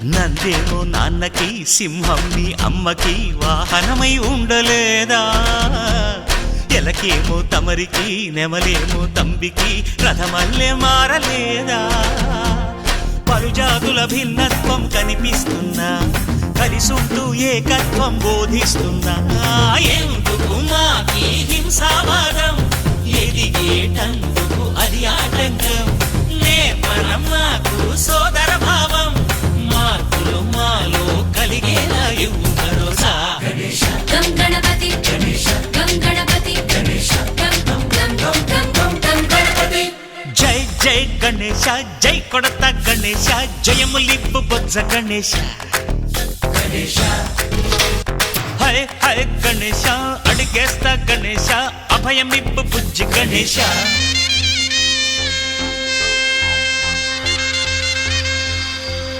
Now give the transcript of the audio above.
నందేమో నాన్నకి సింహం నీ అమ్మకి వాహనమై ఉండలేదా ఎలకేమో తమరికి నెమలేమో తంబికి రథమల్లే మారలేదా పలుజాతుల భిన్నత్వం కనిపిస్తున్నా కలిసుంటూ ఏకత్వం బోధిస్తున్నా ఎందుకు మాకి హింసావాదం ఎదిగేటందుకు అది ఆటంకం నేర్పరం మాకు సోదర భావం మార్పులు మాలో కలిగేలా ఇవ్వు భరోసా గం గణపతి గం గణపతి గం గం గం గం గం గం గణపతి జై జై గణేశ జై కొడత గణేశ జయములిప్పు బొజ్జ గణేశ హై హై గణేశ అడిగేస్తా గణేశ అభయమిప్పు బుజ్జి గణేశ